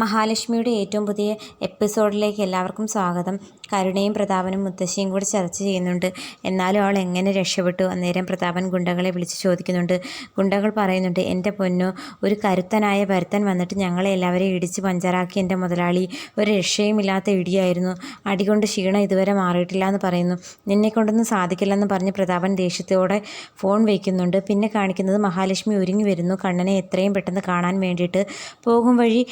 മഹാലക്ഷ്മിയുടെ ഏറ്റവും പുതിയ എപ്പിസോഡിലേക്ക് എല്ലാവർക്കും സ്വാഗതം. കരുണയും പ്രതാപനും മുത്തശ്ശിയും കൂടി ചർച്ച ചെയ്യുന്നുണ്ട്. എന്നാലും അവൾ എങ്ങനെ രക്ഷപ്പെട്ടു? അന്നേരം പ്രതാപൻ ഗുണ്ടകളെ വിളിച്ച് ചോദിക്കുന്നുണ്ട്. ഗുണ്ടകൾ പറയുന്നുണ്ട്, എൻ്റെ പൊന്നോ, ഒരു കരുത്തനായ ഭരതൻ വന്നിട്ട് ഞങ്ങളെ എല്ലാവരെയും ഇടിച്ച് പഞ്ചറാക്കി. എൻ്റെ മുതലാളി ഒരു രക്ഷയുമില്ലാത്ത ഇടിയായിരുന്നു. അടികൊണ്ട് ക്ഷീണം ഇതുവരെ മാറിയിട്ടില്ല എന്ന് പറയുന്നു. നിന്നെക്കൊണ്ടൊന്നും സാധിക്കില്ലെന്ന് പറഞ്ഞ് പ്രതാപൻ ദേഷ്യത്തോടെ ഫോൺ വയ്ക്കുന്നുണ്ട്. പിന്നെ കാണിക്കുന്നത് മഹാലക്ഷ്മി ഒരുങ്ങി വരുന്നു, കണ്ണനെ എത്രയും പെട്ടെന്ന് കാണാൻ വേണ്ടിയിട്ട്. പോകും വഴി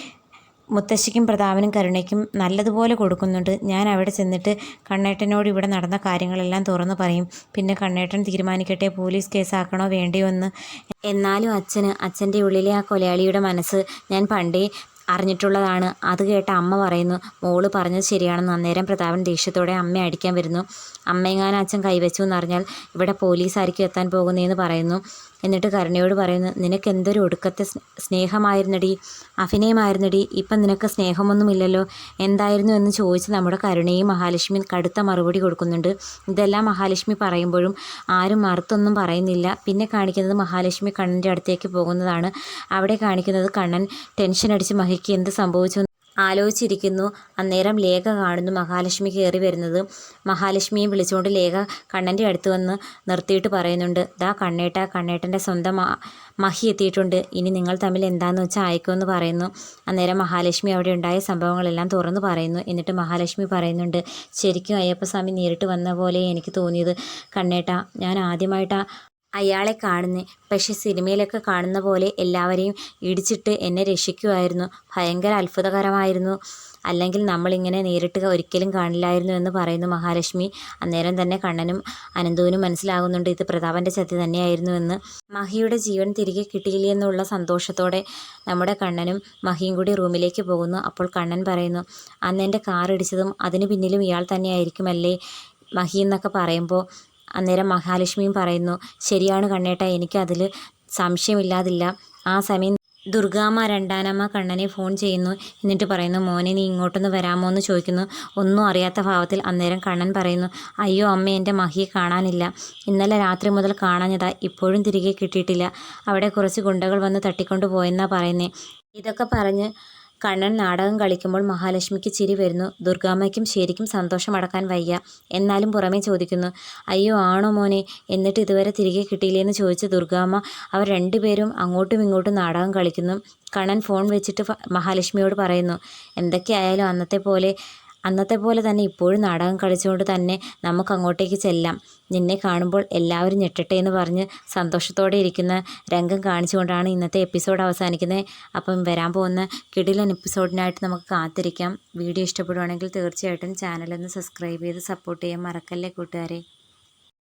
മുത്തശ്ശിക്കും പ്രതാപനും കരുണയ്ക്കും നല്ലതുപോലെ കൊടുക്കുന്നുണ്ട്. ഞാൻ അവിടെ ചെന്നിട്ട് കണ്ണേട്ടനോട് ഇവിടെ നടന്ന കാര്യങ്ങളെല്ലാം തുറന്നു പറയും. പിന്നെ കണ്ണേട്ടൻ തീരുമാനിക്കട്ടെ, പോലീസ് കേസാക്കണോ വേണ്ടയോ എന്ന്. എന്നാലും അച്ഛൻ്റെ ഉള്ളിലെ ആ കൊലയാളിയുടെ മനസ്സ് ഞാൻ പണ്ടേ അറിഞ്ഞിട്ടുള്ളതാണ്. അത് കേട്ട അമ്മ പറയുന്നു, മോള് പറഞ്ഞത് ശരിയാണെന്ന്. അന്നേരം പ്രതാപൻ ദേഷ്യത്തോടെ അമ്മയെ അടിക്കാൻ വരുന്നു. അമ്മയെങ്ങാനും അച്ഛൻ കൈവച്ചു എന്നറിഞ്ഞാൽ ഇവിടെ പോലീസായിരിക്കും എത്താൻ പോകുന്നതെന്ന് പറയുന്നു. എന്നിട്ട് കരുണയോട് പറയുന്നു, നിനക്ക് എന്തൊരു ഒടുക്കത്തെ സ്നേഹമായിരുന്നടി, അഭിനയമായിരുന്നടി. ഇപ്പം നിനക്ക് സ്നേഹമൊന്നുമില്ലല്ലോ, എന്തായിരുന്നു എന്ന് ചോദിച്ച് നമ്മുടെ കരുണയും മഹാലക്ഷ്മി കടുത്ത മറുപടി കൊടുക്കുന്നുണ്ട്. ഇതെല്ലാം മഹാലക്ഷ്മി പറയുമ്പോഴും ആരും മറുത്തൊന്നും പറയുന്നില്ല. പിന്നെ കാണിക്കുന്നത് മഹാലക്ഷ്മി കണ്ണൻ്റെ അടുത്തേക്ക് പോകുന്നതാണ്. അവിടെ കാണിക്കുന്നത് കണ്ണൻ ടെൻഷൻ അടിച്ച് മഹിക്ക് എന്ത് സംഭവിച്ചു ആലോചിച്ചിരിക്കുന്നു. അന്നേരം ലേഖ കാണുന്നു മഹാലക്ഷ്മി കയറി വരുന്നത്. മഹാലക്ഷ്മിയെ വിളിച്ചുകൊണ്ട് ലേഖ കണ്ണൻ്റെ അടുത്ത് വന്ന് നിർത്തിയിട്ട് പറയുന്നുണ്ട്, ദാ കണ്ണേട്ടൻ്റെ സ്വന്തം മഹി എത്തിയിട്ടുണ്ട്. ഇനി നിങ്ങൾ തമ്മിൽ എന്താണെന്ന് വെച്ചാൽ അയക്കുമെന്ന് പറയുന്നു. അന്നേരം മഹാലക്ഷ്മി അവിടെ ഉണ്ടായ സംഭവങ്ങളെല്ലാം തുറന്നു പറയുന്നു. എന്നിട്ട് മഹാലക്ഷ്മി പറയുന്നുണ്ട്, ശരിക്കും അയ്യപ്പസ്വാമി നേരിട്ട് വന്ന പോലെ എനിക്ക് തോന്നിയത് കണ്ണേട്ട. ഞാൻ ആദ്യമായിട്ടാണ് അയാളെ കാണുന്നത്. പക്ഷെ സിനിമയിലൊക്കെ കാണുന്ന പോലെ എല്ലാവരെയും ഇടിച്ചിട്ട് എന്നെ രക്ഷിക്കുമായിരുന്നു. ഭയങ്കര അത്ഭുതകരമായിരുന്നു. അല്ലെങ്കിൽ നമ്മളിങ്ങനെ നേരിട്ട് ഒരിക്കലും കാണില്ലായിരുന്നു എന്ന് പറയുന്നു മഹാലക്ഷ്മി. അന്നേരം തന്നെ കണ്ണനും അനന്തുവിനും മനസ്സിലാകുന്നുണ്ട് ഇത് പ്രതാപൻ്റെ ചതി തന്നെയായിരുന്നു എന്ന്. മഹിയുടെ ജീവൻ തിരികെ കിട്ടിയില്ലെന്നുള്ള സന്തോഷത്തോടെ നമ്മുടെ കണ്ണനും മഹിയും കൂടി റൂമിലേക്ക് പോകുന്നു. അപ്പോൾ കണ്ണൻ പറയുന്നു, അന്ന് എൻ്റെ കാർ ഇടിച്ചതും അതിന് പിന്നിലും ഇയാൾ തന്നെയായിരിക്കുമല്ലേ മഹി എന്നൊക്കെ പറയുമ്പോൾ അന്നേരം മഹാലക്ഷ്മിയും പറയുന്നു, ശരിയാണ് കണ്ണേട്ട, എനിക്കതിൽ സംശയമില്ലാതില്ല. ആ സമയം ദുർഗാമ്മ രണ്ടാനമ്മ കണ്ണനെ ഫോൺ ചെയ്യുന്നു. എന്നിട്ട് പറയുന്നു, മോനെ നീ ഇങ്ങോട്ടൊന്ന് വരാമോ എന്ന് ചോദിക്കുന്നു. ഒന്നും അറിയാത്ത ഭാവത്തിൽ. അന്നേരം കണ്ണൻ പറയുന്നു, അയ്യോ അമ്മ, എൻ്റെ മഹിയെ കാണാനില്ല. ഇന്നലെ രാത്രി മുതൽ കാണാഞ്ഞതാ, ഇപ്പോഴും തിരികെ കിട്ടിയിട്ടില്ല. അവിടെ കുറച്ച് ഗുണ്ടകൾ വന്ന് തട്ടിക്കൊണ്ട് പോയെന്നാണ് പറയുന്നത്. ഇതൊക്കെ പറഞ്ഞ് കണ്ണൻ നാടകം കളിക്കുമ്പോൾ മഹാലക്ഷ്മിക്ക് ചിരി വരുന്നു. ദുർഗാമ്മയ്ക്കും ശരിക്കും സന്തോഷം അടക്കാൻ വയ്യ. എന്നാലും പുറമേ ചോദിക്കുന്നു, അയ്യോ ആണോ മോനെ, എന്നിട്ട് ഇതുവരെ തിരികെ കിട്ടിയില്ലേന്ന് ചോദിച്ച് ദുർഗാമ്മ അവർ രണ്ടുപേരും അങ്ങോട്ടും ഇങ്ങോട്ടും നാടകം കളിക്കുന്നു. കണ്ണൻ ഫോൺ വെച്ചിട്ട് മഹാലക്ഷ്മിയോട് പറയുന്നു, എന്തൊക്കെയായാലും അന്നത്തെ പോലെ തന്നെ ഇപ്പോഴും നാടകം കളിച്ചുകൊണ്ട് തന്നെ നമുക്ക് അങ്ങോട്ടേക്ക് ചെല്ലാം. നിന്നെ കാണുമ്പോൾ എല്ലാവരും ഞെട്ടട്ടെ എന്ന് പറഞ്ഞ് സന്തോഷത്തോടെ ഇരിക്കുന്ന രംഗം കാണിച്ചുകൊണ്ടാണ് ഇന്നത്തെ എപ്പിസോഡ് അവസാനിക്കുന്നത്. അപ്പം വരാൻ പോകുന്ന കിടിലൻ എപ്പിസോഡിനായിട്ട് നമുക്ക് കാത്തിരിക്കാം. വീഡിയോ ഇഷ്ടപ്പെടുവാണെങ്കിൽ തീർച്ചയായിട്ടും ചാനലൊന്ന് സബ്സ്ക്രൈബ് ചെയ്ത് സപ്പോർട്ട് ചെയ്യാൻ മറക്കല്ലേ കൂട്ടുകാരെ.